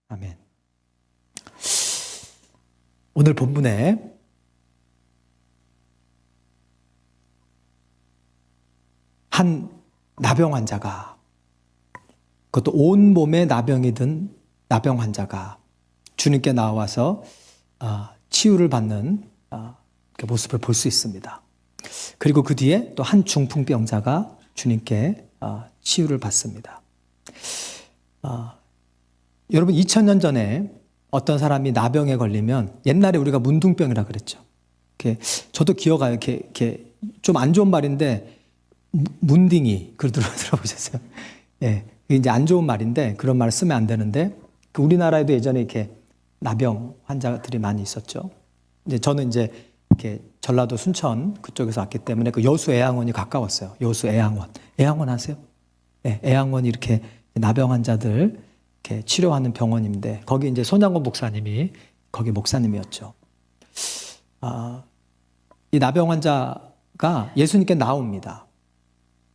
아멘. 오늘 본문에 한 나병 환자가, 그것도 온몸에 나병이 든 나병 환자가 주님께 나와서 치유를 받는 모습을 볼 수 있습니다. 그리고 그 뒤에 또 한 중풍병자가 주님께 치유를 받습니다. 여러분 2000년 전에 어떤 사람이 나병에 걸리면 옛날에 우리가 문둥병이라 그랬죠. 저도 기억해요. 이렇게 좀 안 좋은 말인데 문딩이 그걸 들어보셨어요? 예, 이제 안 좋은 말인데 그런 말을 쓰면 안 되는데 우리나라에도 예전에 이렇게 나병 환자들이 많이 있었죠. 저는 이제 이렇게 전라도 순천 그쪽에서 왔기 때문에 그 여수 애양원이 가까웠어요. 여수 애양원. 애양원 아세요? 네, 애양원이 이렇게 나병 환자들 이렇게 치료하는 병원인데 거기 이제 손양원 목사님이 거기 목사님이었죠. 이 나병 환자가 예수님께 나옵니다.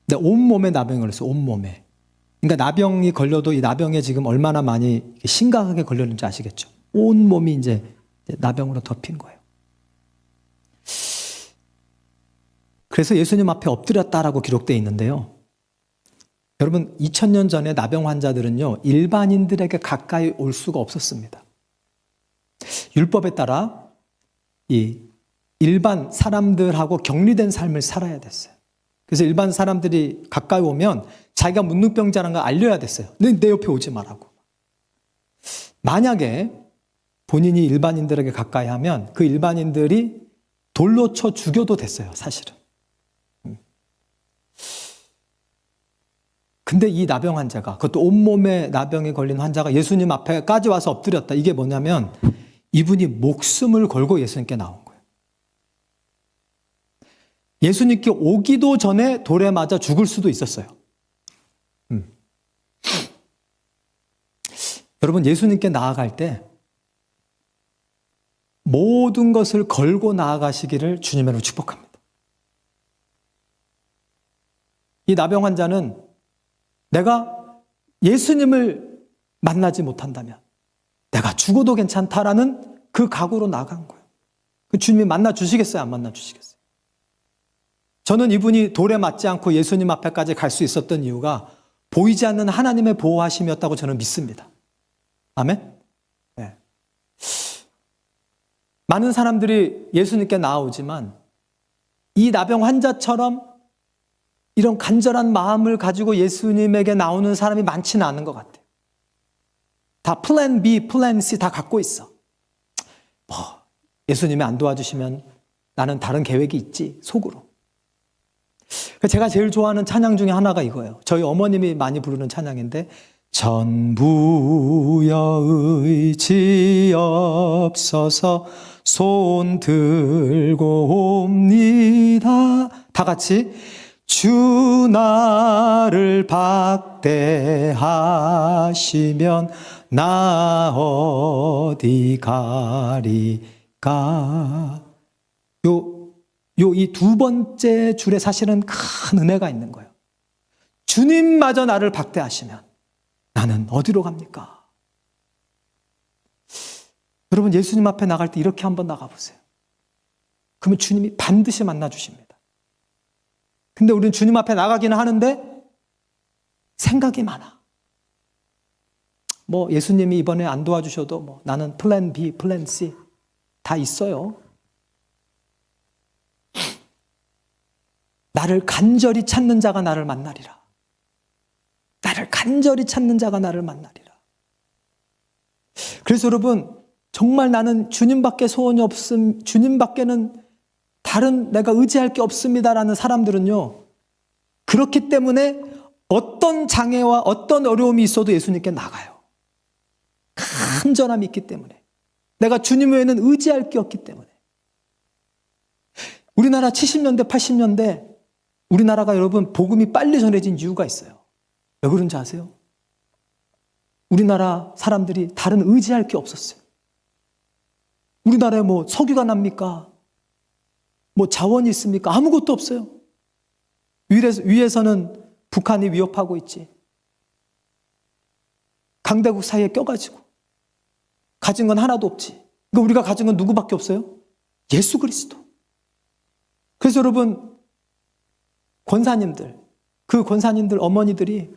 근데 온몸에 나병이 걸렸어요. 온몸에. 그러니까 나병이 걸려도 이 나병에 지금 얼마나 많이 심각하게 걸렸는지 아시겠죠? 온몸이 이제 나병으로 덮인 거예요. 그래서 예수님 앞에 엎드렸다라고 기록되어 있는데요. 여러분 2000년 전에 나병 환자들은요, 일반인들에게 가까이 올 수가 없었습니다. 율법에 따라 이 일반 사람들하고 격리된 삶을 살아야 됐어요. 그래서 일반 사람들이 가까이 오면 자기가 문둥병자라는 걸 알려야 됐어요. 내 옆에 오지 말라고. 만약에 본인이 일반인들에게 가까이 하면 그 일반인들이 돌로 쳐 죽여도 됐어요, 사실은. 근데 이 나병 환자가, 그것도 온몸에 나병에 걸린 환자가 예수님 앞에까지 와서 엎드렸다. 이게 뭐냐면 이분이 목숨을 걸고 예수님께 나온 거예요. 예수님께 오기도 전에 돌에 맞아 죽을 수도 있었어요. 여러분 예수님께 나아갈 때 모든 것을 걸고 나아가시기를 주님으로 축복합니다. 이 나병 환자는 내가 예수님을 만나지 못한다면 내가 죽어도 괜찮다라는 그 각오로 나간 거예요. 그 주님이 만나 주시겠어요? 안 만나 주시겠어요? 저는 이분이 돌에 맞지 않고 예수님 앞에까지 갈 수 있었던 이유가 보이지 않는 하나님의 보호하심이었다고 저는 믿습니다. 아멘? 네. 많은 사람들이 예수님께 나오지만 이 나병 환자처럼 이런 간절한 마음을 가지고 예수님에게 나오는 사람이 많지는 않은 것 같아요. 다 플랜 B, 플랜 C 다 갖고 있어. 예수님이 안 도와주시면 나는 다른 계획이 있지, 속으로. 제가 제일 좋아하는 찬양 중에 하나가 이거예요. 저희 어머님이 많이 부르는 찬양인데 전부여 의지없어서 손 들고 옵니다. 다 같이 주 나를 박대하시면 나 어디 가리까. 이 두 번째 줄에 사실은 큰 은혜가 있는 거예요. 주님마저 나를 박대하시면 나는 어디로 갑니까? 여러분 예수님 앞에 나갈 때 이렇게 한번 나가보세요. 그러면 주님이 반드시 만나주십니다. 근데 우리는 주님 앞에 나가기는 하는데 생각이 많아. 예수님이 이번에 안 도와주셔도 나는 플랜 B, 플랜 C 다 있어요. 나를 간절히 찾는 자가 나를 만나리라. 나를 간절히 찾는 자가 나를 만나리라. 그래서 여러분 정말 나는 주님밖에 소원이 없음, 주님밖에는 다른 내가 의지할 게 없습니다라는 사람들은요, 그렇기 때문에 어떤 장애와 어떤 어려움이 있어도 예수님께 나가요. 간절함이 있기 때문에. 내가 주님 외에는 의지할 게 없기 때문에. 우리나라 70년대, 80년대 우리나라가 여러분 복음이 빨리 전해진 이유가 있어요. 왜 그런지 아세요? 우리나라 사람들이 다른 의지할 게 없었어요. 우리나라에 석유가 납니까? 자원이 있습니까? 아무것도 없어요. 위에서는 북한이 위협하고 있지. 강대국 사이에 껴가지고 가진 건 하나도 없지. 그러니까 우리가 가진 건 누구밖에 없어요? 예수 그리스도. 그래서 여러분, 권사님들, 그 권사님들 어머니들이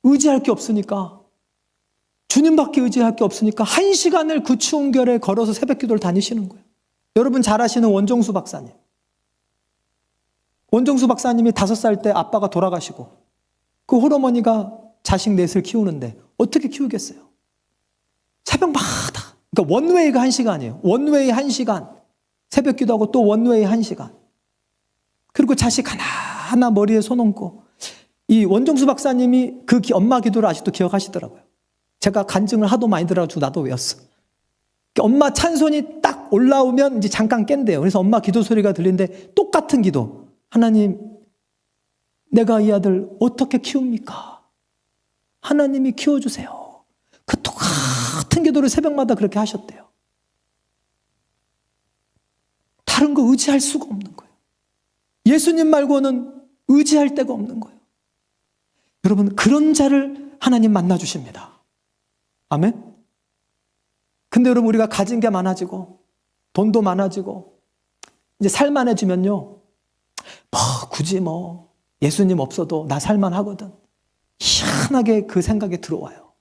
의지할 게 없으니까, 주님밖에 의지할 게 없으니까 1시간을 그 추운 겨울에 걸어서 새벽 기도를 다니시는 거예요. 여러분 잘 아시는 원종수 박사님. 원종수 박사님이 5살 때 아빠가 돌아가시고 그 홀어머니가 자식 넷을 키우는데 어떻게 키우겠어요? 새벽마다. 그러니까 원웨이가 1시간이에요. 원웨이 1시간. 새벽 기도하고 또 원웨이 1시간. 그리고 자식 하나하나 머리에 손 얹고. 이 원종수 박사님이 그 엄마 기도를 아직도 기억하시더라고요. 제가 간증을 하도 많이 들어가지고 나도 외웠어. 엄마 찬손이 딱 올라오면 이제 잠깐 깬대요. 그래서 엄마 기도 소리가 들리는데 똑같은 기도. 하나님, 내가 이 아들 어떻게 키웁니까? 하나님이 키워주세요. 그 똑같은 기도를 새벽마다 그렇게 하셨대요. 다른 거 의지할 수가 없는 거예요. 예수님 말고는 의지할 데가 없는 거예요. 여러분, 그런 자를 하나님 만나주십니다. 아멘? 근데 여러분, 우리가 가진 게 많아지고 돈도 많아지고 이제 살만해지면요, 굳이 예수님 없어도 나 살만하거든. 희한하게 그 생각이 들어와요.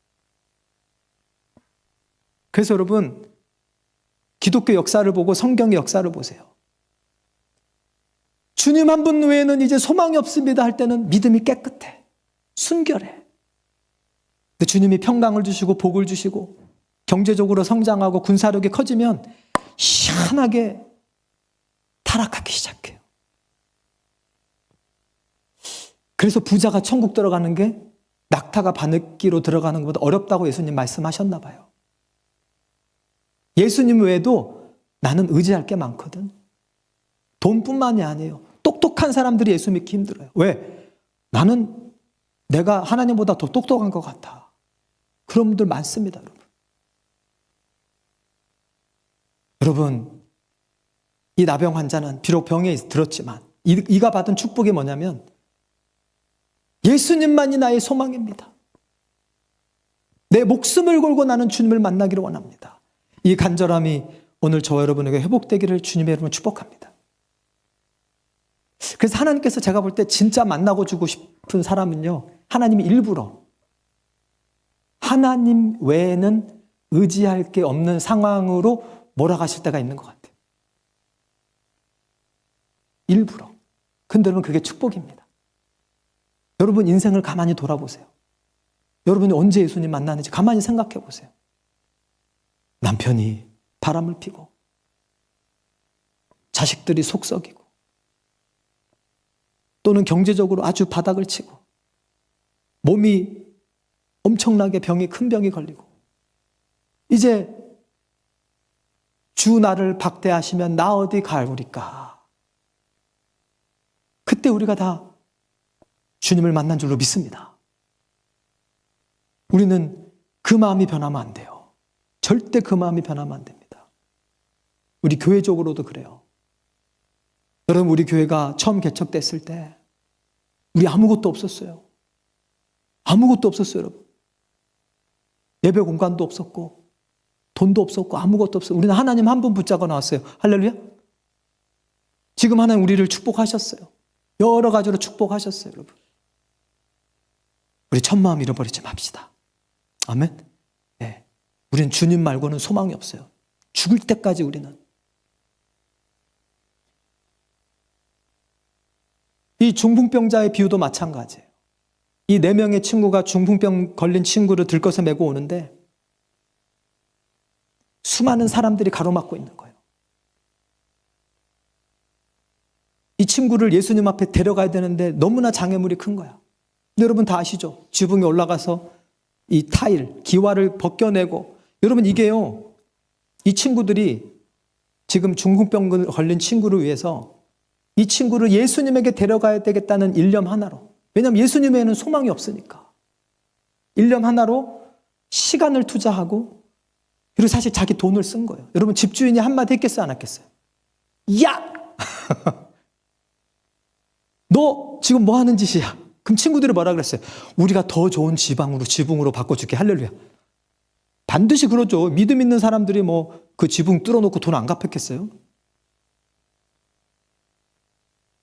그래서 여러분, 기독교 역사를 보고 성경의 역사를 보세요. 주님 한 분 외에는 이제 소망이 없습니다 할 때는 믿음이 깨끗해. 순결해. 근데 주님이 평강을 주시고 복을 주시고 경제적으로 성장하고 군사력이 커지면 희한하게 타락하기 시작해요. 그래서 부자가 천국 들어가는 게 낙타가 바늘기로 들어가는 것보다 어렵다고 예수님 말씀하셨나 봐요. 예수님 외에도 나는 의지할 게 많거든. 돈뿐만이 아니에요. 똑똑한 사람들이 예수 믿기 힘들어요. 왜? 나는 내가 하나님보다 더 똑똑한 것 같아. 그런 분들 많습니다, 여러분. 여러분, 이 나병 환자는 비록 병에 들었지만 이가 받은 축복이 뭐냐면 예수님만이 나의 소망입니다. 내 목숨을 걸고 나는 주님을 만나기를 원합니다. 이 간절함이 오늘 저와 여러분에게 회복되기를 주님의 이름으로 축복합니다. 그래서 하나님께서 제가 볼 때 진짜 만나고 주고 싶은 사람은요, 하나님이 일부러 하나님 외에는 의지할 게 없는 상황으로 몰아가실 때가 있는 것 같아요. 일부러. 근데 여러분, 그게 축복입니다. 여러분 인생을 가만히 돌아보세요. 여러분이 언제 예수님 만나는지 가만히 생각해 보세요. 남편이 바람을 피고 자식들이 속썩이고 또는 경제적으로 아주 바닥을 치고 몸이 엄청나게 큰 병이 걸리고 이제 주 나를 박대하시면 나 어디 가리까. 그때 우리가 다 주님을 만난 줄로 믿습니다. 우리는 그 마음이 변하면 안 돼요. 절대 그 마음이 변하면 안 됩니다. 우리 교회적으로도 그래요. 여러분, 우리 교회가 처음 개척됐을 때 우리 아무것도 없었어요. 아무것도 없었어요, 여러분. 예배 공간도 없었고 돈도 없었고 아무것도 없었어요. 우리는 하나님 한 분 붙잡아 나왔어요. 할렐루야. 지금 하나님 우리를 축복하셨어요. 여러 가지로 축복하셨어요, 여러분. 우리 첫마음 잃어버리지 맙시다. 아멘. 네. 우리는 주님 말고는 소망이 없어요. 죽을 때까지 우리는. 이 중풍병자의 비유도 마찬가지예요. 이 4명의 친구가 중풍병 걸린 친구를 들것에 메고 오는데 수많은 사람들이 가로막고 있는 거예요. 이 친구를 예수님 앞에 데려가야 되는데 너무나 장애물이 큰 거야. 근데 여러분 다 아시죠? 지붕에 올라가서 이 타일, 기와를 벗겨내고, 여러분 이게요, 이 친구들이 지금 중풍병 걸린 친구를 위해서 이 친구를 예수님에게 데려가야 되겠다는 일념 하나로, 왜냐하면 예수님에는 소망이 없으니까 일념 하나로 시간을 투자하고, 그리고 사실 자기 돈을 쓴 거예요. 여러분 집주인이 한마디 했겠어요, 안 했겠어요? 야! 너 지금 뭐 하는 짓이야? 그럼 친구들이 뭐라 그랬어요? 우리가 더 좋은 지붕으로 바꿔줄게. 할렐루야. 반드시 그러죠. 믿음 있는 사람들이 뭐 그 지붕 뚫어놓고 돈 안 갚았겠어요?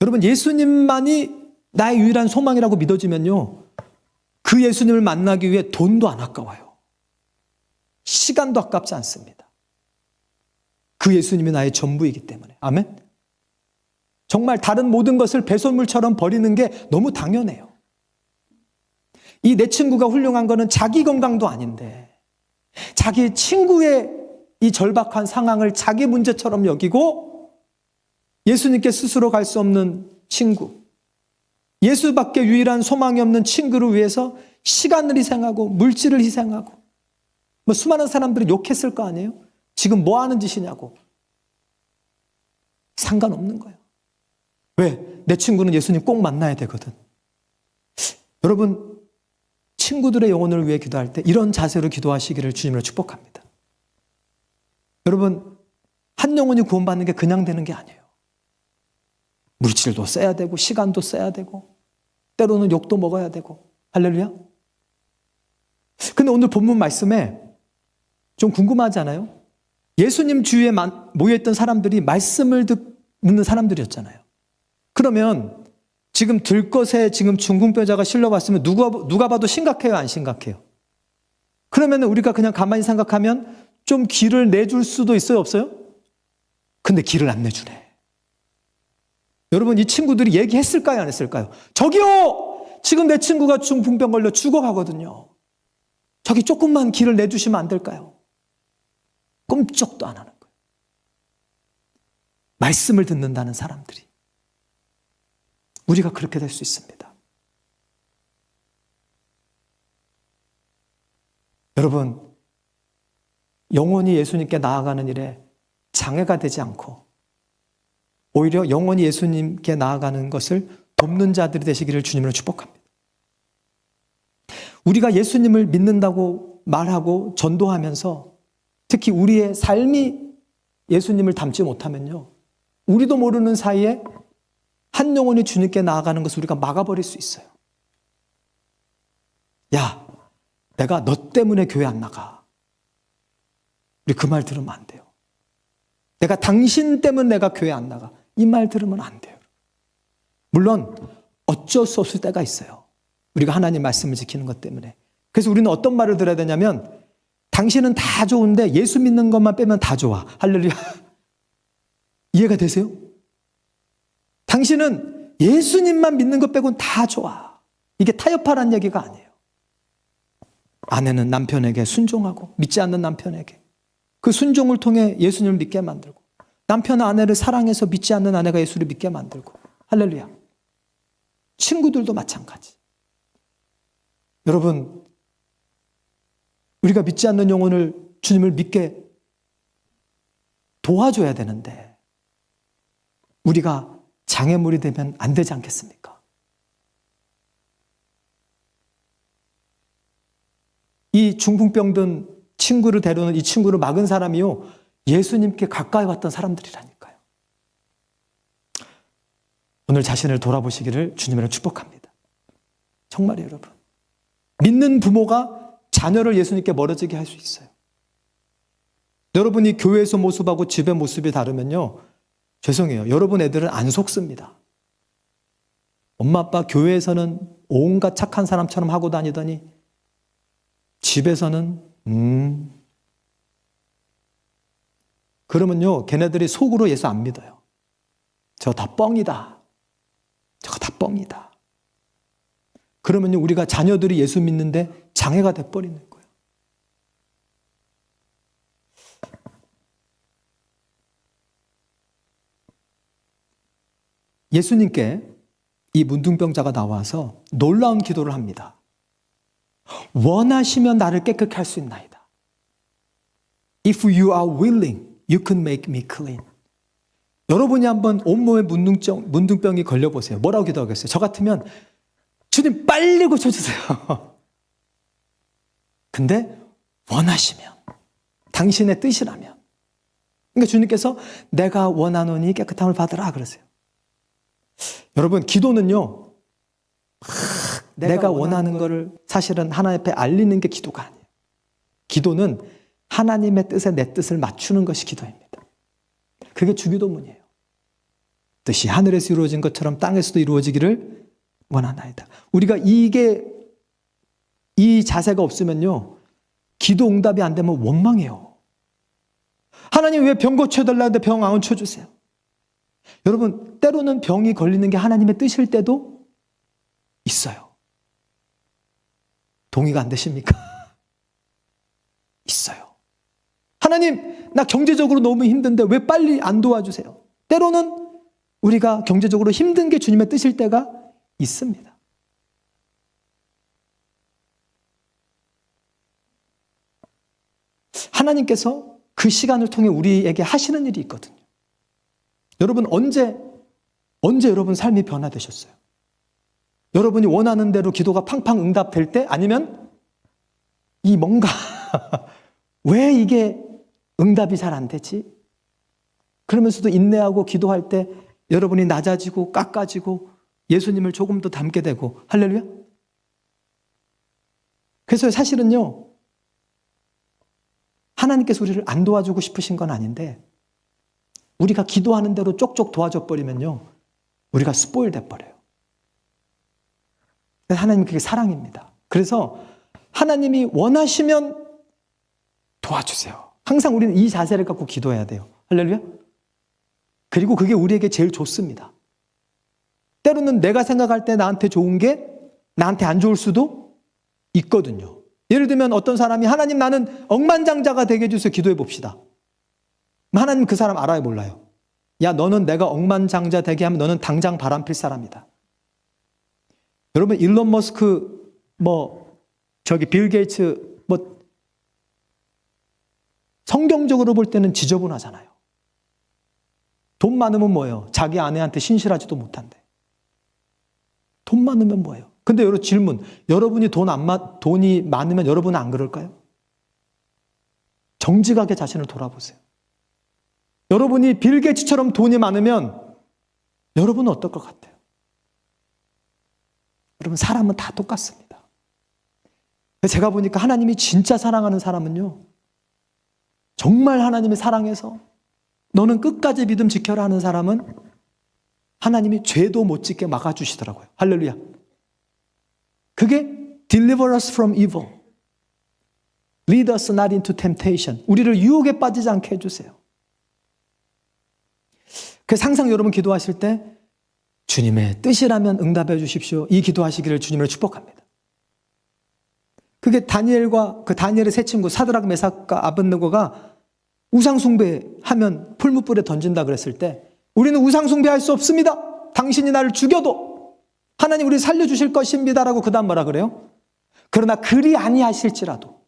여러분, 예수님만이 나의 유일한 소망이라고 믿어지면요, 그 예수님을 만나기 위해 돈도 안 아까워요. 시간도 아깝지 않습니다. 그 예수님이 나의 전부이기 때문에. 아멘? 정말 다른 모든 것을 배설물처럼 버리는 게 너무 당연해요. 이 내 친구가 훌륭한 거는 자기 건강도 아닌데 자기 친구의 이 절박한 상황을 자기 문제처럼 여기고 예수님께 스스로 갈 수 없는 친구, 예수밖에 유일한 소망이 없는 친구를 위해서 시간을 희생하고 물질을 희생하고 뭐 수많은 사람들이 욕했을 거 아니에요? 지금 뭐 하는 짓이냐고. 상관없는 거예요. 왜? 내 친구는 예수님 꼭 만나야 되거든. 여러분, 친구들의 영혼을 위해 기도할 때 이런 자세로 기도하시기를 주님으로 축복합니다. 여러분, 한 영혼이 구원받는 게 그냥 되는 게 아니에요. 물질도 써야 되고 시간도 써야 되고 때로는 욕도 먹어야 되고. 할렐루야. 근데 오늘 본문 말씀에 좀 궁금하지 않아요? 예수님 주위에 모여있던 사람들이 말씀을 듣는 사람들이었잖아요. 그러면 지금 들것에 지금 중풍병자가 실려왔으면 누가 봐도 심각해요, 안 심각해요? 그러면 우리가 그냥 가만히 생각하면 좀 길을 내줄 수도 있어요, 없어요? 근데 길을 안 내주네. 여러분, 이 친구들이 얘기했을까요, 안 했을까요? 저기요! 지금 내 친구가 중풍병 걸려 죽어가거든요. 저기 조금만 길을 내주시면 안 될까요? 꼼짝도 안 하는 거예요. 말씀을 듣는다는 사람들이. 우리가 그렇게 될 수 있습니다. 여러분, 영원히 예수님께 나아가는 일에 장애가 되지 않고 오히려 영원히 예수님께 나아가는 것을 돕는 자들이 되시기를 주님으로 축복합니다. 우리가 예수님을 믿는다고 말하고 전도하면서 특히 우리의 삶이 예수님을 닮지 못하면요, 우리도 모르는 사이에 한 영혼이 주님께 나아가는 것을 우리가 막아버릴 수 있어요. 야, 내가 너 때문에 교회 안 나가. 우리 그 말 들으면 안 돼요. 내가 당신 때문에 내가 교회 안 나가. 이 말 들으면 안 돼요. 물론 어쩔 수 없을 때가 있어요. 우리가 하나님 말씀을 지키는 것 때문에. 그래서 우리는 어떤 말을 들어야 되냐면, 당신은 다 좋은데 예수 믿는 것만 빼면 다 좋아. 할렐루야. 이해가 되세요? 당신은 예수님만 믿는 것 빼고는 다 좋아. 이게 타협하라는 얘기가 아니에요. 아내는 남편에게 순종하고 믿지 않는 남편에게 그 순종을 통해 예수님을 믿게 만들고, 남편은 아내를 사랑해서 믿지 않는 아내가 예수를 믿게 만들고. 할렐루야. 친구들도 마찬가지. 여러분, 우리가 믿지 않는 영혼을 주님을 믿게 도와줘야 되는데 우리가 장애물이 되면 안 되지 않겠습니까? 이 중풍병 든 친구를 데려오는 이 친구를 막은 사람이요, 예수님께 가까이 왔던 사람들이라니까요. 오늘 자신을 돌아보시기를 주님으로 축복합니다. 정말이에요, 여러분. 믿는 부모가 자녀를 예수님께 멀어지게 할 수 있어요. 여러분이 교회에서 모습하고 집의 모습이 다르면요, 죄송해요, 여러분 애들은 안 속습니다. 엄마 아빠 교회에서는 온갖 착한 사람처럼 하고 다니더니 집에서는 그러면요, 걔네들이 속으로 예수 안 믿어요. 저거 다 뻥이다. 저거 다 뻥이다. 그러면요, 우리가 자녀들이 예수 믿는데 장애가 돼버리는 거예요. 예수님께 이 문둥병자가 나와서 놀라운 기도를 합니다. 원하시면 나를 깨끗게 할 수 있나이다. If you are willing, you can make me clean. 여러분이 한번 온몸에 문둥병이 걸려보세요. 뭐라고 기도하겠어요? 저 같으면 주님 빨리 고쳐주세요. 근데 원하시면, 당신의 뜻이라면. 그러니까 주님께서 내가 원하노니 깨끗함을 받으라 그러세요. 여러분, 기도는요, 내가 원하는 거를 사실은 하나님 앞에 알리는 게 기도가 아니에요. 기도는 하나님의 뜻에 내 뜻을 맞추는 것이 기도입니다. 그게 주기도문이에요. 뜻이 하늘에서 이루어진 것처럼 땅에서도 이루어지기를 원하나이다. 우리가 이 자세가 없으면요, 기도 응답이 안 되면 원망해요. 하나님 왜 병 고쳐달라는데 병 안 고쳐주세요? 여러분, 때로는 병이 걸리는 게 하나님의 뜻일 때도 있어요. 동의가 안 되십니까? 있어요. 하나님, 나 경제적으로 너무 힘든데 왜 빨리 안 도와주세요? 때로는 우리가 경제적으로 힘든 게 주님의 뜻일 때가 있습니다. 하나님께서 그 시간을 통해 우리에게 하시는 일이 있거든요. 여러분, 언제 여러분 삶이 변화되셨어요? 여러분이 원하는 대로 기도가 팡팡 응답될 때, 아니면 이 뭔가 왜 이게 응답이 잘 안 되지? 그러면서도 인내하고 기도할 때 여러분이 낮아지고 깎아지고 예수님을 조금 더 닮게 되고, 할렐루야? 그래서 사실은요, 하나님께서 우리를 안 도와주고 싶으신 건 아닌데, 우리가 기도하는 대로 쪽쪽 도와줘 버리면요, 우리가 스포일 돼버려요. 하나님, 그게 사랑입니다. 그래서 하나님이 원하시면 도와주세요. 항상 우리는 이 자세를 갖고 기도해야 돼요. 할렐루야? 그리고 그게 우리에게 제일 좋습니다. 때로는 내가 생각할 때 나한테 좋은 게 나한테 안 좋을 수도 있거든요. 예를 들면 어떤 사람이 하나님, 나는 억만장자가 되게 해주세요. 기도해 봅시다. 하나님 그 사람 알아요, 몰라요? 야, 너는 내가 억만장자 되게 하면 너는 당장 바람필 사람이다. 여러분, 일론 머스크, 빌 게이츠, 성경적으로 볼 때는 지저분하잖아요. 돈 많으면 뭐예요? 자기 아내한테 신실하지도 못한대. 돈 많으면 뭐예요? 근데 여러분, 질문. 여러분이 돈이 많으면 여러분은 안 그럴까요? 정직하게 자신을 돌아보세요. 여러분이 빌 게이츠처럼 돈이 많으면 여러분은 어떨 것 같아요? 여러분, 사람은 다 똑같습니다. 제가 보니까 하나님이 진짜 사랑하는 사람은요, 정말 하나님이 사랑해서 너는 끝까지 믿음 지켜라 하는 사람은 하나님이 죄도 못 짓게 막아주시더라고요. 할렐루야. 그게 deliver us from evil, lead us not into temptation. 우리를 유혹에 빠지지 않게 해주세요. 그래서 항상 여러분 기도하실 때 주님의 뜻이라면 응답해 주십시오, 이 기도하시기를 주님을 축복합니다. 그게 다니엘의 세 친구 사드락, 메삭과 아벳느고가 우상숭배하면 풀무불에 던진다 그랬을 때, 우리는 우상숭배할 수 없습니다, 당신이 나를 죽여도 하나님 우리 살려주실 것입니다라고 그 다음 뭐라 그래요? 그러나 그리 아니하실지라도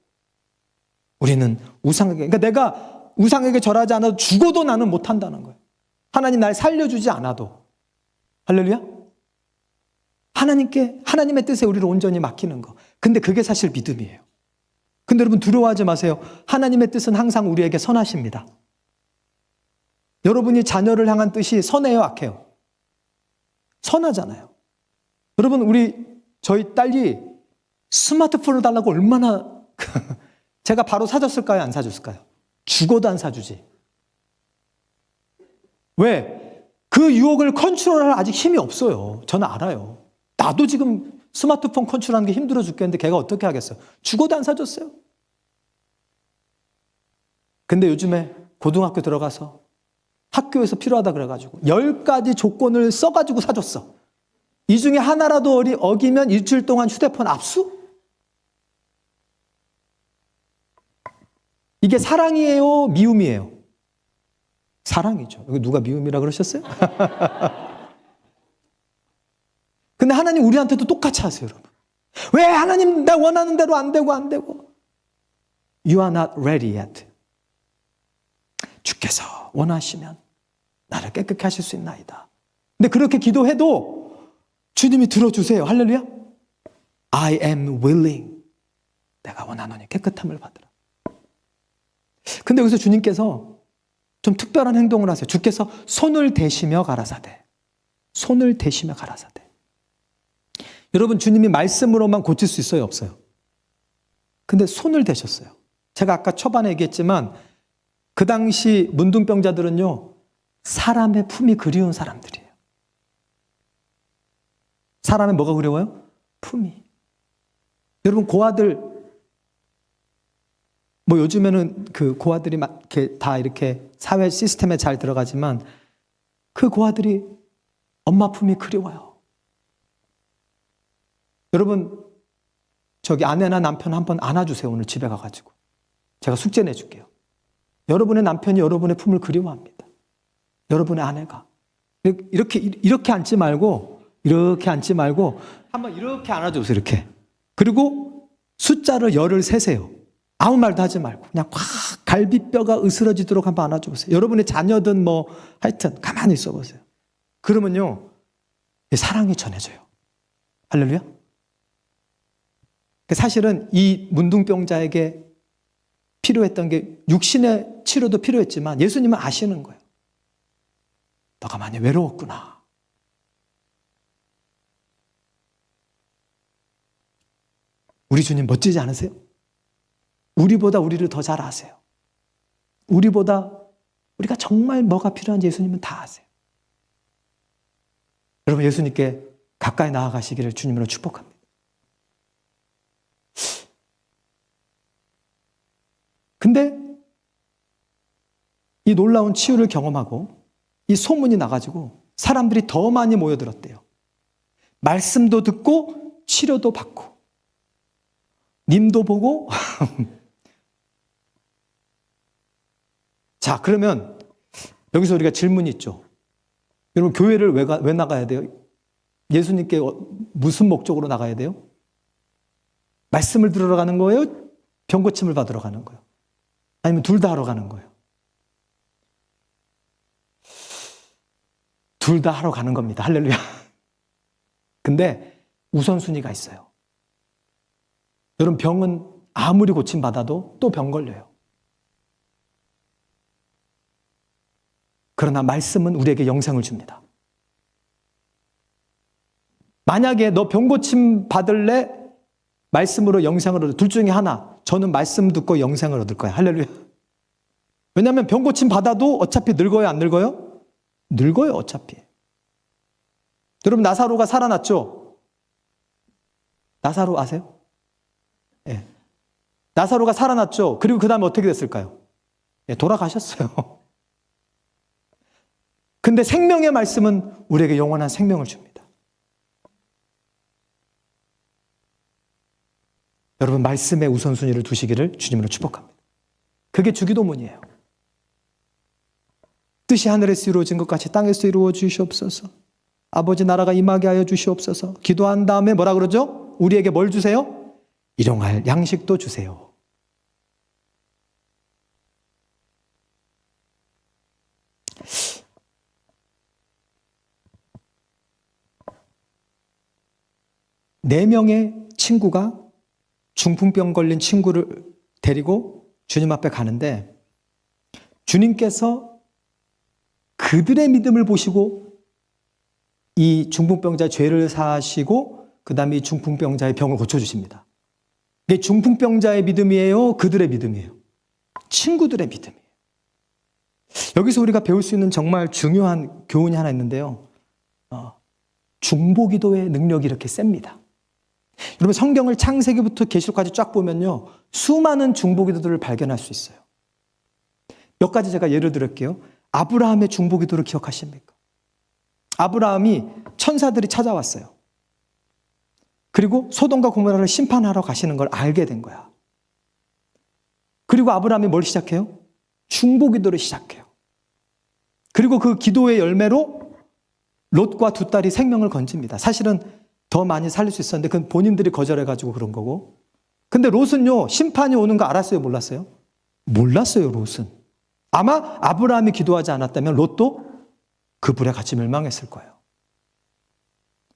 우리는 그러니까 내가 우상에게 절하지 않아도 죽어도 나는 못한다는 거예요. 하나님 날 살려주지 않아도. 할렐루야? 하나님의 뜻에 우리를 온전히 맡기는 거. 근데 그게 사실 믿음이에요. 근데 여러분, 두려워하지 마세요. 하나님의 뜻은 항상 우리에게 선하십니다. 여러분이 자녀를 향한 뜻이 선해요, 악해요? 선하잖아요. 여러분, 저희 딸이 스마트폰을 달라고 얼마나 제가 바로 사줬을까요, 안 사줬을까요? 죽어도 안 사주지. 왜? 그 유혹을 컨트롤할 아직 힘이 없어요. 저는 알아요. 나도 지금 스마트폰 컨트롤하는 게 힘들어 죽겠는데 걔가 어떻게 하겠어요? 죽어도 안 사줬어요. 근데 요즘에 고등학교 들어가서 학교에서 필요하다 그래가지고 10가지 조건을 써가지고 사줬어. 이 중에 하나라도 어기면 일주일 동안 휴대폰 압수? 이게 사랑이에요, 미움이에요? 사랑이죠. 여기 누가 미움이라 그러셨어요? 근데 하나님 우리한테도 똑같이 하세요, 여러분. 왜 하나님 나 원하는 대로 안 되고. You are not ready yet. 주께서 원하시면 나를 깨끗게 하실 수 있나이다. 근데 그렇게 기도해도 주님이 들어주세요. 할렐루야. I am willing. 내가 원하노니 깨끗함을 받으라. 근데 여기서 주님께서 좀 특별한 행동을 하세요. 주께서 손을 대시며 가라사대. 손을 대시며 가라사대. 여러분, 주님이 말씀으로만 고칠 수 있어요, 없어요? 근데 손을 대셨어요. 제가 아까 초반에 얘기했지만 그 당시 문둥병자들은요, 사람의 품이 그리운 사람들이에요. 사람의 뭐가 그리워요? 품이. 여러분, 고아들, 뭐 요즘에는 그 고아들이 막 이렇게 다 이렇게 사회 시스템에 잘 들어가지만 그 고아들이 엄마 품이 그리워요. 여러분, 저기 아내나 남편 한번 안아주세요. 오늘 집에 가가지고. 제가 숙제 내줄게요. 여러분의 남편이 여러분의 품을 그리워합니다. 여러분의 아내가. 이렇게 앉지 말고, 한번 이렇게 안아주세요. 이렇게. 그리고 숫자를 10을 세세요. 아무 말도 하지 말고 그냥 확 갈비뼈가 으스러지도록 한번 안아줘보세요. 여러분의 자녀든 뭐 하여튼 가만히 있어 보세요. 그러면요, 사랑이 전해져요. 할렐루야. 사실은 이 문둥병자에게 필요했던 게 육신의 치료도 필요했지만 예수님은 아시는 거예요. 너가 많이 외로웠구나. 우리 주님 멋지지 않으세요? 우리보다 우리를 더 잘 아세요. 우리보다 우리가 정말 뭐가 필요한지 예수님은 다 아세요. 여러분, 예수님께 가까이 나아가시기를 주님으로 축복합니다. 근데 이 놀라운 치유를 경험하고 이 소문이 나가지고 사람들이 더 많이 모여들었대요. 말씀도 듣고 치료도 받고 님도 보고 자, 그러면 여기서 우리가 질문이 있죠. 여러분, 교회를 왜 나가야 돼요? 예수님께 무슨 목적으로 나가야 돼요? 말씀을 들으러 가는 거예요? 병고침을 받으러 가는 거예요? 아니면 둘 다 하러 가는 거예요? 둘 다 하러 가는 겁니다. 할렐루야. 근데 우선순위가 있어요. 여러분, 병은 아무리 고침받아도 또 병 걸려요. 그러나 말씀은 우리에게 영생을 줍니다. 만약에 너 병 고침 받을래? 말씀으로 영생을 얻을, 둘 중에 하나. 저는 말씀 듣고 영생을 얻을 거야. 할렐루야. 왜냐하면 병 고침 받아도 어차피 늙어요, 안 늙어요? 늙어요, 어차피. 여러분, 나사로가 살아났죠? 나사로 아세요? 예. 나사로가 살아났죠? 그리고 그 다음에 어떻게 됐을까요? 예, 돌아가셨어요. 근데 생명의 말씀은 우리에게 영원한 생명을 줍니다. 여러분, 말씀의 우선순위를 두시기를 주님으로 축복합니다. 그게 주기도문이에요. 뜻이 하늘에서 이루어진 것 같이 땅에서 이루어 주시옵소서. 아버지 나라가 임하게 하여 주시옵소서. 기도한 다음에 뭐라 그러죠? 우리에게 뭘 주세요? 일용할 양식도 주세요. 네 명의 친구가 중풍병 걸린 친구를 데리고 주님 앞에 가는데 주님께서 그들의 믿음을 보시고 이 중풍병자의 죄를 사하시고 그 다음에 이 중풍병자의 병을 고쳐주십니다. 이게 중풍병자의 믿음이에요? 그들의 믿음이에요? 친구들의 믿음이에요. 여기서 우리가 배울 수 있는 정말 중요한 교훈이 하나 있는데요. 중보기도의 능력이 이렇게 셉니다. 여러분, 성경을 창세기부터 계시록까지 쫙 보면요, 수많은 중보기도들을 발견할 수 있어요. 몇 가지 제가 예를 들을게요. 아브라함의 중보기도를 기억하십니까? 아브라함이 천사들이 찾아왔어요. 그리고 소돔과 고모라를 심판하러 가시는 걸 알게 된 거야. 그리고 아브라함이 뭘 시작해요? 중보기도를 시작해요. 그리고 그 기도의 열매로 롯과 두 딸이 생명을 건집니다. 사실은 더 많이 살릴 수 있었는데 그건 본인들이 거절해가지고 그런 거고. 근데 롯은요, 심판이 오는 거 알았어요, 몰랐어요? 몰랐어요, 롯은. 아마 아브라함이 기도하지 않았다면 롯도 그 불에 같이 멸망했을 거예요.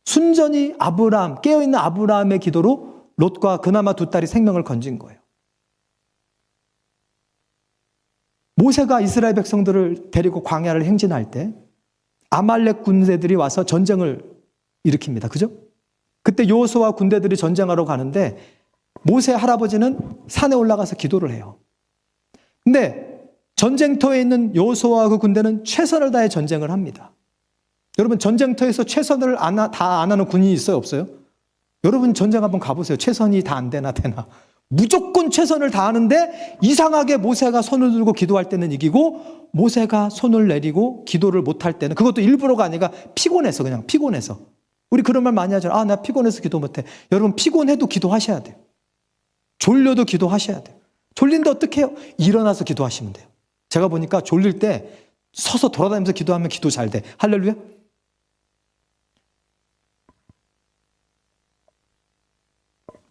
순전히 아브라함, 깨어있는 아브라함의 기도로 롯과 그나마 두 딸이 생명을 건진 거예요. 모세가 이스라엘 백성들을 데리고 광야를 행진할 때 아말렉 군대들이 와서 전쟁을 일으킵니다. 그죠? 그때 여호수아와 군대들이 전쟁하러 가는데 모세 할아버지는 산에 올라가서 기도를 해요. 근데 전쟁터에 있는 여호수아와 그 군대는 최선을 다해 전쟁을 합니다. 여러분, 전쟁터에서 최선을 다 안 하는 군인이 있어요, 없어요? 여러분 전쟁 한번 가보세요. 최선이 다 안 되나. 무조건 최선을 다하는데 이상하게 모세가 손을 들고 기도할 때는 이기고, 모세가 손을 내리고 기도를 못할 때는, 그것도 일부러가 아니라 피곤해서, 그냥 피곤해서. 우리 그런 말 많이 하잖아요. 나 피곤해서 기도 못해. 여러분, 피곤해도 기도하셔야 돼요. 졸려도 기도하셔야 돼요. 졸린데 어떻게 해요? 일어나서 기도하시면 돼요. 제가 보니까 졸릴 때 서서 돌아다니면서 기도하면 기도 잘 돼. 할렐루야.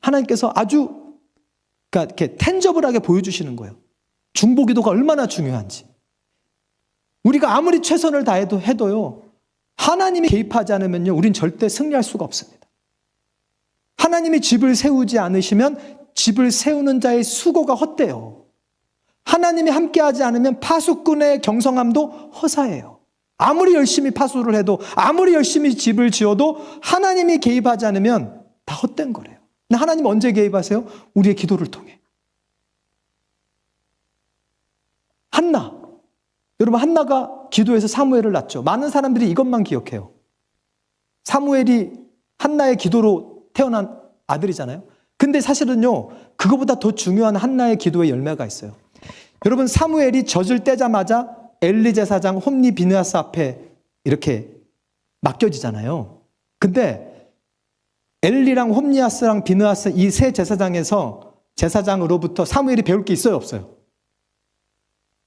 하나님께서 아주, 그러니까 이렇게 텐저블하게 보여주시는 거예요. 중보기도가 얼마나 중요한지. 우리가 아무리 최선을 해도요, 하나님이 개입하지 않으면요, 우린 절대 승리할 수가 없습니다. 하나님이 집을 세우지 않으시면 집을 세우는 자의 수고가 헛되요. 하나님이 함께하지 않으면 파수꾼의 경성함도 허사예요. 아무리 열심히 파수를 해도, 아무리 열심히 집을 지어도 하나님이 개입하지 않으면 다 헛된 거래요. 근데 하나님 언제 개입하세요? 우리의 기도를 통해. 한나. 여러분, 한나가 기도해서 사무엘을 낳죠. 많은 사람들이 이것만 기억해요. 사무엘이 한나의 기도로 태어난 아들이잖아요. 근데 사실은요, 그거보다 더 중요한 한나의 기도의 열매가 있어요. 여러분, 사무엘이 젖을 떼자마자 엘리 제사장 홈리 비느하스 앞에 이렇게 맡겨지잖아요. 근데 엘리랑 홈리하스랑 비느하스 이 세 제사장으로부터 사무엘이 배울 게 있어요, 없어요?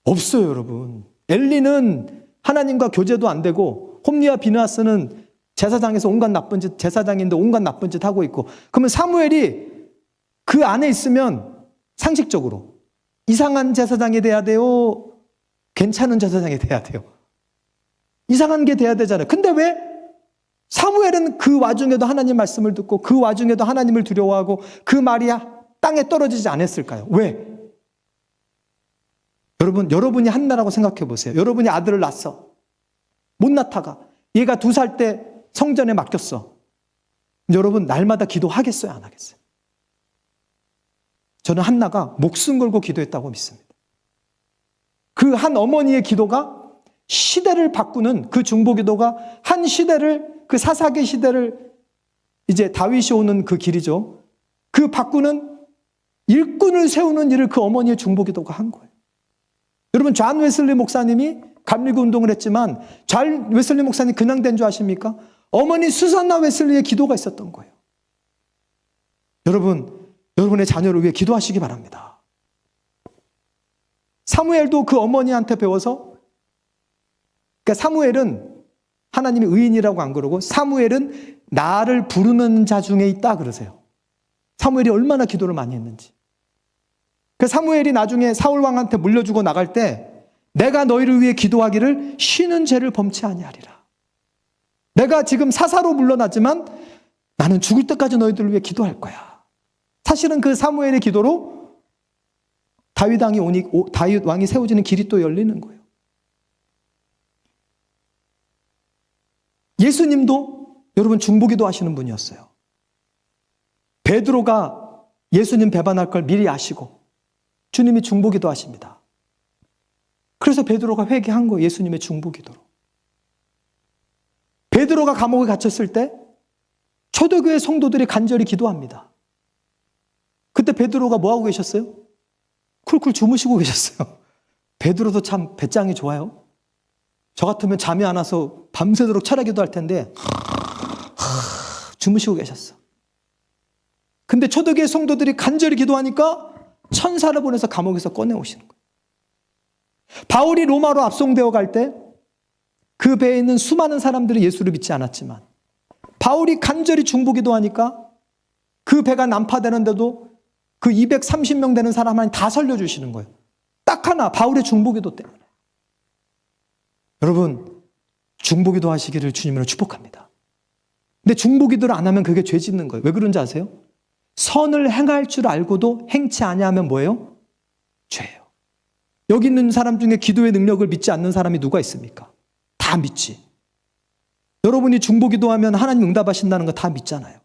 없어요, 여러분. 엘리는 하나님과 교제도 안 되고, 홈리와 비느하스는 제사장에서 온갖 나쁜 짓, 제사장인데 온갖 나쁜 짓 하고 있고, 그러면 사무엘이 그 안에 있으면 상식적으로 이상한 제사장이 돼야 돼요? 괜찮은 제사장이 돼야 돼요? 이상한 게 돼야 되잖아요. 근데 왜 사무엘은 그 와중에도 하나님 말씀을 듣고, 그 와중에도 하나님을 두려워하고, 그 말이 땅에 떨어지지 않았을까요? 왜? 여러분이 한나라고 생각해 보세요. 여러분이 아들을 낳았어. 못 낳다가 얘가 2살 때 성전에 맡겼어. 여러분, 날마다 기도하겠어요, 안 하겠어요? 저는 한나가 목숨 걸고 기도했다고 믿습니다. 그 한 어머니의 기도가 시대를 바꾸는, 그 중보기도가 한 시대를, 그 사사기 시대를, 이제 다윗이 오는 그 길이죠. 그 바꾸는 일꾼을 세우는 일을 그 어머니의 중보기도가 한 거예요. 여러분, 존 웨슬리 목사님이 감리교 운동을 했지만, 존 웨슬리 목사님 그냥 된 줄 아십니까? 어머니 수산나 웨슬리의 기도가 있었던 거예요. 여러분의 자녀를 위해 기도하시기 바랍니다. 사무엘도 그 어머니한테 배워서, 그러니까 사무엘은 하나님이 의인이라고 안 그러고, 사무엘은 나를 부르는 자 중에 있다 그러세요. 사무엘이 얼마나 기도를 많이 했는지. 그 사무엘이 나중에 사울 왕한테 물려주고 나갈 때, 내가 너희를 위해 기도하기를 쉬는 죄를 범치 아니하리라. 내가 지금 사사로 물러나지만 나는 죽을 때까지 너희들을 위해 기도할 거야. 사실은 그 사무엘의 기도로 다윗 왕이 세워지는 길이 또 열리는 거예요. 예수님도 여러분 중보기도 하시는 분이었어요. 베드로가 예수님 배반할 걸 미리 아시고 주님이 중보기도 하십니다. 그래서 베드로가 회개한 거예요. 예수님의 중보기도로. 베드로가 감옥에 갇혔을 때 초대교회 성도들이 간절히 기도합니다. 그때 베드로가 뭐하고 계셨어요? 쿨쿨 주무시고 계셨어요. 베드로도 참 배짱이 좋아요. 저 같으면 잠이 안 와서 밤새도록 철야기도 할 텐데 주무시고 계셨어. 근데 초대교회 성도들이 간절히 기도하니까 천사를 보내서 감옥에서 꺼내오시는 거예요. 바울이 로마로 압송되어 갈 때 그 배에 있는 수많은 사람들이 예수를 믿지 않았지만 바울이 간절히 중보기도하니까 그 배가 난파되는데도 그 230명 되는 사람 하나님 다 살려주시는 거예요. 딱 하나, 바울의 중보기도 때문에. 여러분, 중보기도 하시기를 주님으로 축복합니다. 근데 중보기도를 안 하면 그게 죄 짓는 거예요. 왜 그런지 아세요? 선을 행할 줄 알고도 행치 아니하면 뭐예요? 죄예요. 여기 있는 사람 중에 기도의 능력을 믿지 않는 사람이 누가 있습니까? 다 믿지. 여러분이 중보기도하면 하나님 응답하신다는 거 다 믿잖아요.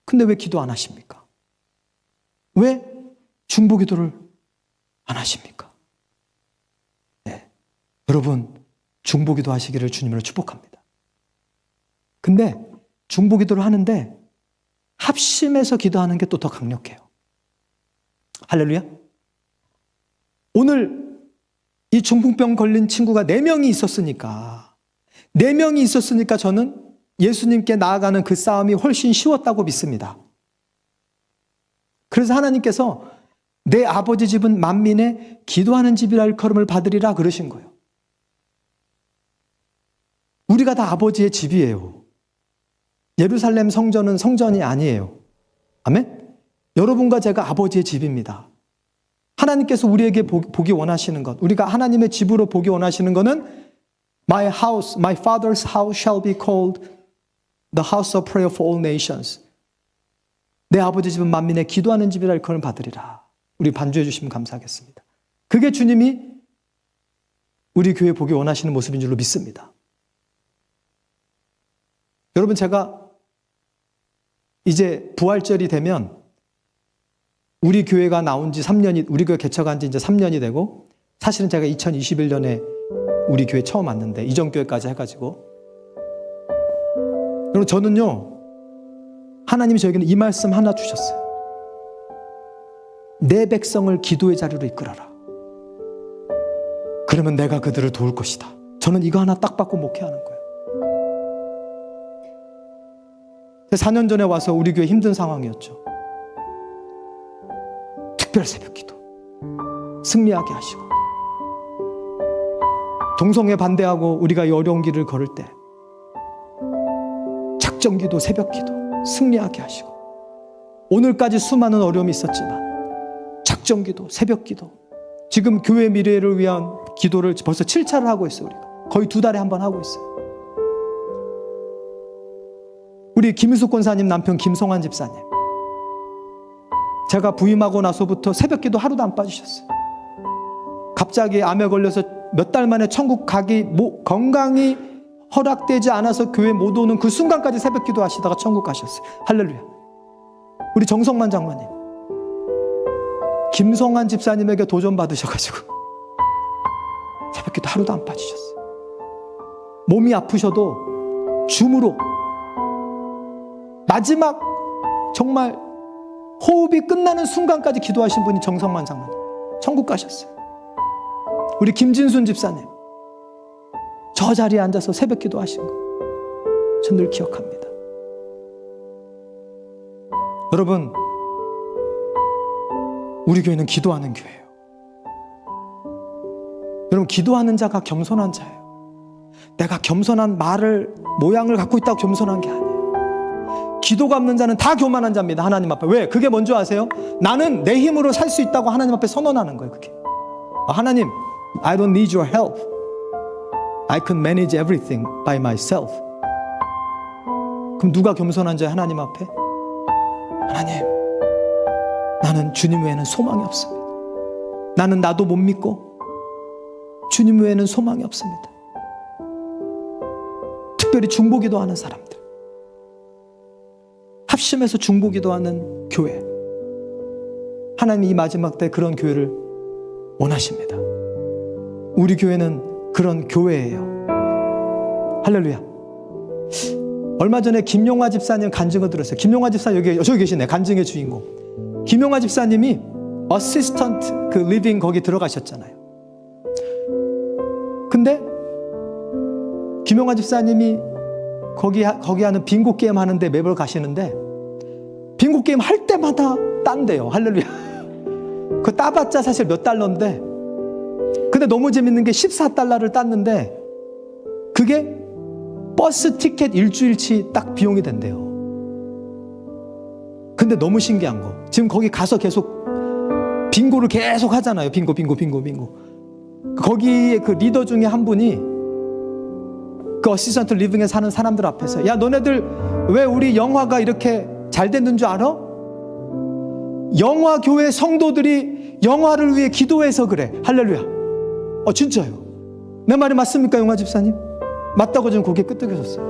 근데 왜 기도 안 하십니까? 왜 중보기도를 안 하십니까? 여러분, 중보기도 하시기를 주님으로 축복합니다. 근데 중보기도를 하는데 합심해서 기도하는 게 또 더 강력해요. 할렐루야. 오늘 이 중풍병 걸린 친구가 4명이 있었으니까 저는 예수님께 나아가는 그 싸움이 훨씬 쉬웠다고 믿습니다. 그래서 하나님께서 내 아버지 집은 만민의 기도하는 집이라 일컬음을 받으리라 그러신 거예요. 우리가 다 아버지의 집이에요. 예루살렘 성전은 성전이 아니에요. 아멘? 여러분과 제가 아버지의 집입니다. 하나님께서 우리에게 보기 원하시는 것, 우리가 하나님의 집으로 보기 원하시는 것은 My house, my father's house shall be called the house of prayer for all nations. 내 아버지 집은 만민의 기도하는 집이라 일컬음을 받으리라. 우리 반주해 주시면 감사하겠습니다. 그게 주님이 우리 교회 보기 원하시는 모습인 줄로 믿습니다. 여러분, 제가 이제 부활절이 되면 우리 교회가 나온 지 3년이, 우리 교회 개척한 지 이제 3년이 되고, 사실은 제가 2021년에 우리 교회 처음 왔는데, 이전 교회까지 해가지고. 여러분, 저는요, 하나님이 저에게는 이 말씀 하나 주셨어요. 내 백성을 기도의 자리로 이끌어라. 그러면 내가 그들을 도울 것이다. 저는 이거 하나 딱 받고 목회하는 거예요. 4년 전에 와서 우리 교회 힘든 상황이었죠. 특별 새벽 기도 승리하게 하시고, 동성애 반대하고 우리가 이 어려운 길을 걸을 때 작정 기도, 새벽 기도 승리하게 하시고, 오늘까지 수많은 어려움이 있었지만 작정 기도, 새벽 기도, 지금 교회 미래를 위한 기도를 벌써 7차를 하고 있어요. 우리가 거의 2달에 한 번 하고 있어요. 우리 김희숙 권사님 남편 김성환 집사님, 제가 부임하고 나서부터 새벽 기도 하루도 안 빠지셨어요. 갑자기 암에 걸려서 몇 달 만에 천국 가기, 건강이 허락되지 않아서 교회 못 오는 그 순간까지 새벽 기도 하시다가 천국 가셨어요. 할렐루야. 우리 정성만 장로님, 김성환 집사님에게 도전 받으셔가지고 새벽 기도 하루도 안 빠지셨어요. 몸이 아프셔도 줌으로 마지막 정말 호흡이 끝나는 순간까지 기도하신 분이 정성만 장로님, 천국 가셨어요. 우리 김진순 집사님, 저 자리에 앉아서 새벽 기도하신 거 전 늘 기억합니다. 여러분, 우리 교회는 기도하는 교회예요. 여러분, 기도하는 자가 겸손한 자예요. 내가 겸손한 모양을 갖고 있다고 겸손한 게 아니에요. 기도가 없는 자는 다 교만한 자입니다. 하나님 앞에. 왜? 그게 뭔지 아세요? 나는 내 힘으로 살 수 있다고 하나님 앞에 선언하는 거예요. 그게. 하나님, I don't need your help. I can manage everything by myself. 그럼 누가 겸손한 자예요? 하나님 앞에? 하나님, 나는 주님 외에는 소망이 없습니다. 나는 나도 못 믿고 주님 외에는 소망이 없습니다. 특별히 중보기도하는 사람들, 합심해서 중보기도하는 교회, 하나님이 이 마지막 때 그런 교회를 원하십니다. 우리 교회는 그런 교회예요. 할렐루야. 얼마 전에 김용화 집사님 간증을 들었어요. 김용화 집사 여기 계시네. 간증의 주인공. 김용화 집사님이 어시스턴트 그 리빙 거기 들어가셨잖아요. 근데 김용화 집사님이 거기 하는 빙고 게임 하는데 매번 가시는데, 빙고 게임 할 때마다 딴대요. 할렐루야. 그거 따봤자 사실 몇 달러인데, 근데 너무 재밌는 게 14달러를 땄는데 그게 버스 티켓 일주일치 딱 비용이 된대요. 근데 너무 신기한 거, 지금 거기 가서 계속 빙고를 계속 하잖아요. 빙고. 거기에 그 리더 중에 한 분이 그 어시스턴트 리빙에 사는 사람들 앞에서, 야, 너네들 왜 우리 영화가 이렇게 잘 됐는 줄 알아? 영화 교회 성도들이 영화를 위해 기도해서 그래. 할렐루야. 진짜요? 내 말이 맞습니까, 영화 집사님? 맞다고 저는 고개 끄덕여졌어요.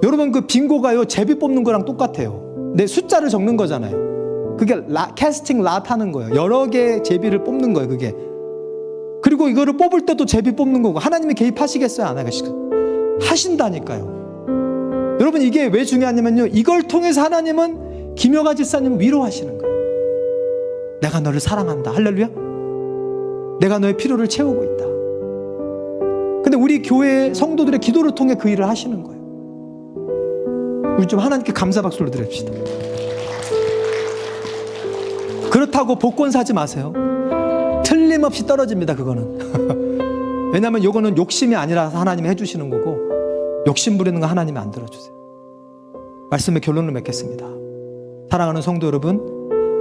여러분, 그 빙고가요, 제비 뽑는 거랑 똑같아요. 내 숫자를 적는 거잖아요. 그게 캐스팅 랏 하는 거예요. 여러 개의 제비를 뽑는 거예요. 그게 그리고 이거를 뽑을 때도 제비 뽑는 거고, 하나님이 개입하시겠어요? 안 하시겠어요? 하신다니까요. 여러분, 이게 왜 중요하냐면요, 이걸 통해서 하나님은 김여가 집사님을 위로하시는 거예요. 내가 너를 사랑한다. 할렐루야. 내가 너의 필요를 채우고 있다. 근데 우리 교회 성도들의 기도를 통해 그 일을 하시는 거예요. 우리 좀 하나님께 감사 박수를 드립시다. 그렇다고 복권 사지 마세요. 틀림없이 떨어집니다, 그거는. 왜냐하면 이거는 욕심이 아니라 하나님이 해주시는 거고, 욕심 부리는 거 하나님이 안 들어주세요. 말씀의 결론을 맺겠습니다. 사랑하는 성도 여러분,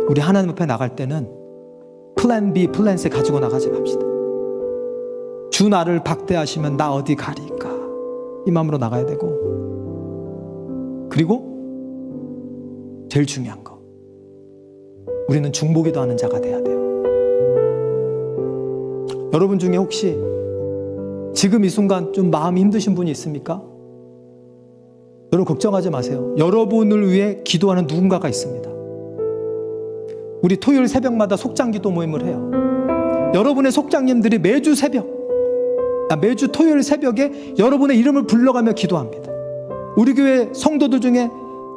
우리 하나님 앞에 나갈 때는 플랜 B, 플랜 C 가지고 나가지 맙시다. 주 나를 박대하시면 나 어디 가리까, 이 마음으로 나가야 되고, 그리고 제일 중요한 거, 우리는 중보기도 하는 자가 돼야 돼요. 여러분 중에 혹시 지금 이 순간 좀 마음이 힘드신 분이 있습니까? 여러분 걱정하지 마세요. 여러분을 위해 기도하는 누군가가 있습니다. 우리 토요일 새벽마다 속장기도 모임을 해요. 여러분의 속장님들이 매주 토요일 새벽에 여러분의 이름을 불러가며 기도합니다. 우리 교회 성도들 중에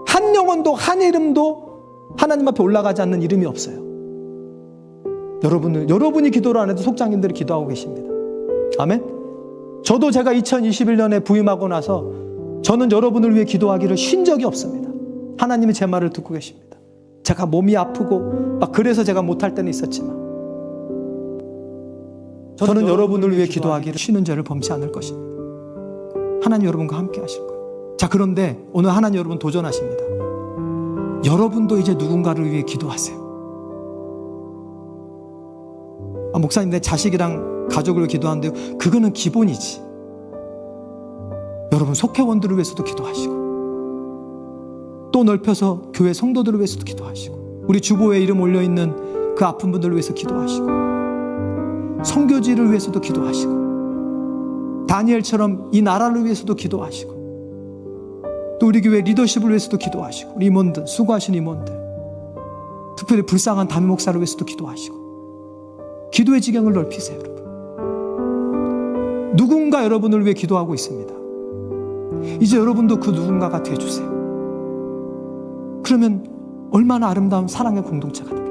한 영혼도 한 이름도 하나님 앞에 올라가지 않는 이름이 없어요. 여러분이 기도를 안 해도 속장님들이 기도하고 계십니다. 아멘. 저도 제가 2021년에 부임하고 나서 저는 여러분을 위해 기도하기를 쉰 적이 없습니다. 하나님이 제 말을 듣고 계십니다. 제가 몸이 아프고 막 그래서 제가 못할 때는 있었지만 저는 여러분을 위해 기도하기를 쉬는 죄를 범치 않을 것입니다. 하나님 여러분과 함께 하실 거예요. 자, 그런데 오늘 하나님 여러분 도전하십니다. 여러분도 이제 누군가를 위해 기도하세요. 목사님, 내 자식이랑 가족을 기도하는데요, 그거는 기본이지. 여러분 속회원들을 위해서도 기도하시고, 또 넓혀서 교회 성도들을 위해서도 기도하시고, 우리 주보에 이름 올려있는 그 아픈 분들을 위해서 기도하시고, 선교지를 위해서도 기도하시고, 다니엘처럼 이 나라를 위해서도 기도하시고, 또 우리 교회 리더십을 위해서도 기도하시고, 우리 임원들, 수고하신 임원들, 특별히 불쌍한 담임 목사를 위해서도 기도하시고, 기도의 지경을 넓히세요. 여러분, 누군가 여러분을 위해 기도하고 있습니다. 이제 여러분도 그 누군가가 되어주세요. 그러면 얼마나 아름다운 사랑의 공동체가 됩니까?